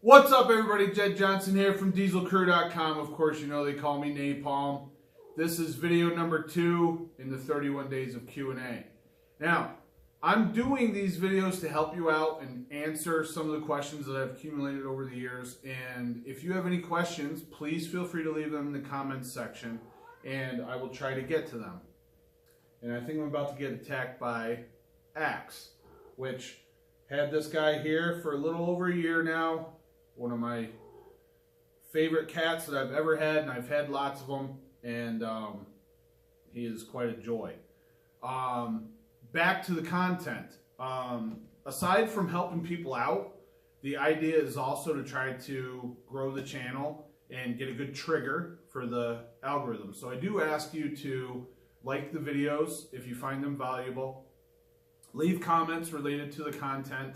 What's up, everybody? Jed Johnson here from DieselCrew.com. Of course, you know they call me Napalm. This is video number 2 in the 31 days of Q&A. Now, I'm doing these videos to help you out and answer some of the questions that I've accumulated over the years. And if you have any questions, please feel free to leave them in the comments section, and I will try to get to them. And I think I'm about to get attacked by Axe, which had this guy here for a little over a year now. One of my favorite cats that I've ever had, and I've had lots of them, and he is quite a joy. Back to the content. Aside from helping people out, the idea is also to try to grow the channel and get a good trigger for the algorithm. So I do ask you to like the videos if you find them valuable. Leave comments related to the content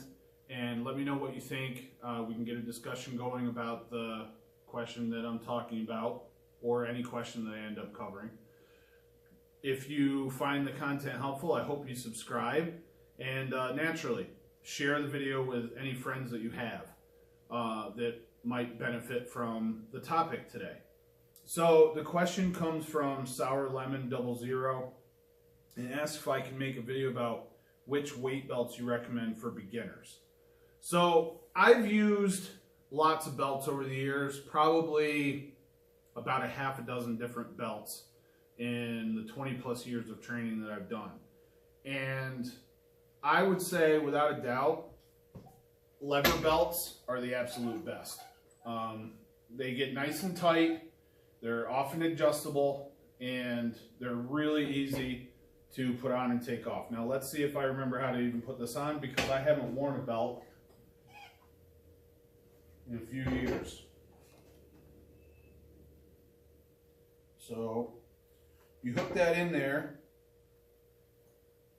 and let me know what you think. We can get a discussion going about the question that I'm talking about or any question that I end up covering. If you find the content helpful, I hope you subscribe, and naturally share the video with any friends that you have that might benefit from the topic today. So the question comes from Sour Lemon 00 and asks if I can make a video about which weight belts you recommend for beginners. So I've used lots of belts over the years, probably about a half a dozen different belts in the 20 plus years of training that I've done. And I would say without a doubt, lever belts are the absolute best. They get nice and tight, they're often adjustable, and they're really easy to put on and take off. Now let's see if I remember how to even put this on, because I haven't worn a belt in a few years. So you hook that in there,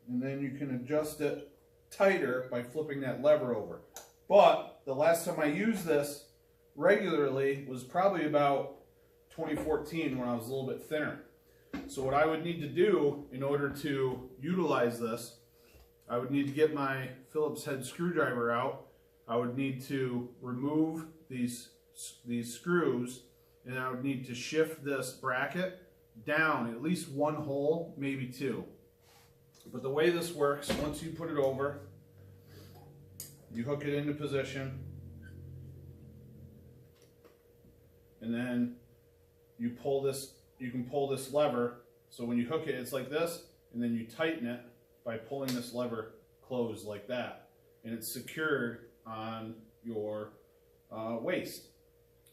and then you can adjust it tighter by flipping that lever over. But the last time I used this regularly was probably about 2014, when I was a little bit thinner. So what I would need to do in order to utilize this, I would need to get my Phillips head screwdriver out. I would need to remove these screws, and I would need to shift this bracket down at least one hole, maybe two. But the way this works, once you put it over, you hook it into position, and then you pull this. You can pull this lever, so when you hook it, it's like this, and then you tighten it by pulling this lever closed like that, and it's secured on your waist.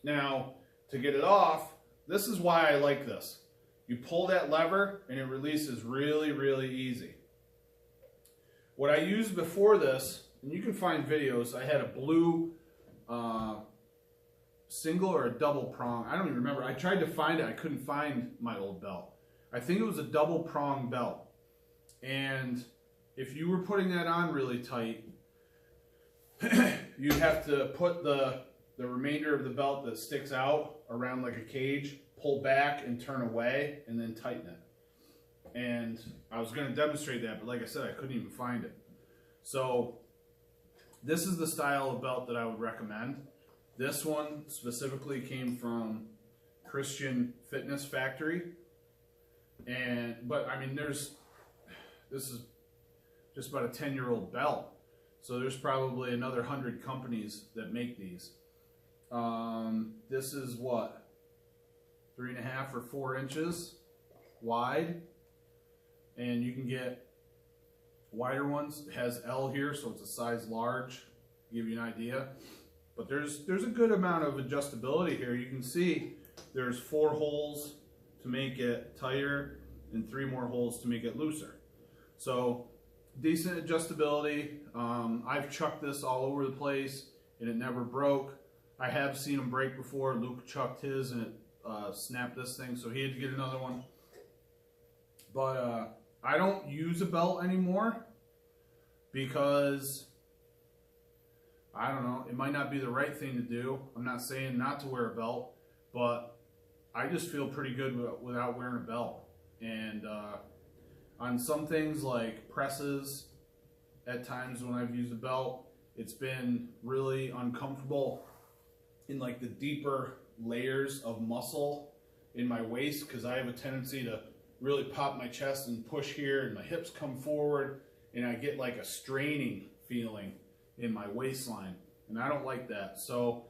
Now, to get it off, this is why I like this. You pull that lever, and it releases really, really easy. What I used before this, and you can find videos, I had a blue single or a double prong. I don't even remember. I tried to find it. I couldn't find my old belt. I think it was a double prong belt. And if you were putting that on really tight, you'd have to put the remainder of the belt that sticks out around like a cage, pull back and turn away, and then tighten it. And I was going to demonstrate that, but like I said, I couldn't even find it. So this is the style of belt that I would recommend. This one specifically came from Christian Fitness Factory, but I mean, this is just about a 10-year-old belt, so there's probably another 100 companies that make these. This is what, 3.5 or 4 inches wide, and you can get wider ones. It has L here, so it's a size large, to give you an idea. But there's a good amount of adjustability here. You can see there's 4 holes to make it tighter and 3 more holes to make it looser. So decent adjustability. I've chucked this all over the place and it never broke. I have seen them break before. Luke chucked his and it snapped this thing, so he had to get another one. But I don't use a belt anymore because I don't know, it might not be the right thing to do. I'm not saying not to wear a belt, but I just feel pretty good without wearing a belt. And on some things like presses, at times when I've used a belt, it's been really uncomfortable in like the deeper layers of muscle in my waist, because I have a tendency to really pop my chest and push here, and my hips come forward, and I get like a straining feeling in my waistline, and I don't like that. So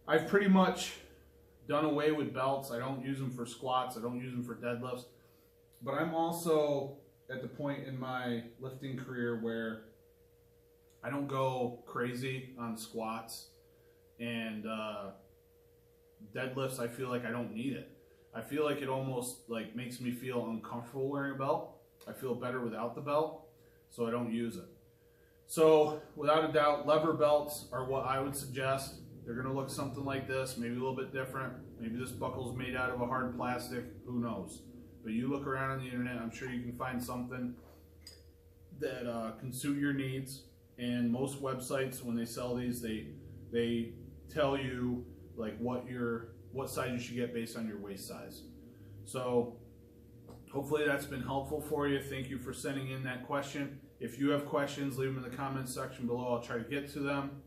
I've pretty much done away with belts. I don't use them for squats. I don't use them for deadlifts. But I'm also at the point in my lifting career where I don't go crazy on squats and deadlifts. I feel like I don't need it. I feel like it almost like makes me feel uncomfortable wearing a belt. I feel better without the belt, so I don't use it. So without a doubt, lever belts are what I would suggest. They're going to look something like this, maybe a little bit different. Maybe this buckle's made out of a hard plastic, who knows. But you look around on the internet, I'm sure you can find something that can suit your needs. And most websites, when they sell these, they tell you like what size you should get based on your waist size. So hopefully that's been helpful for you. Thank you for sending in that question. If you have questions, leave them in the comments section below. I'll try to get to them.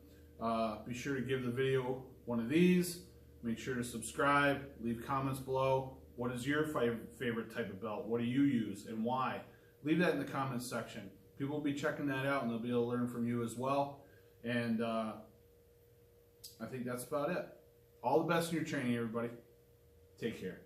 Be sure to give the video one of these. Make sure to subscribe. Leave comments below. What is your favorite type of belt? What do you use and why? Leave that in the comments section. People will be checking that out and they'll be able to learn from you as well. And I think that's about it. All the best in your training, everybody. Take care.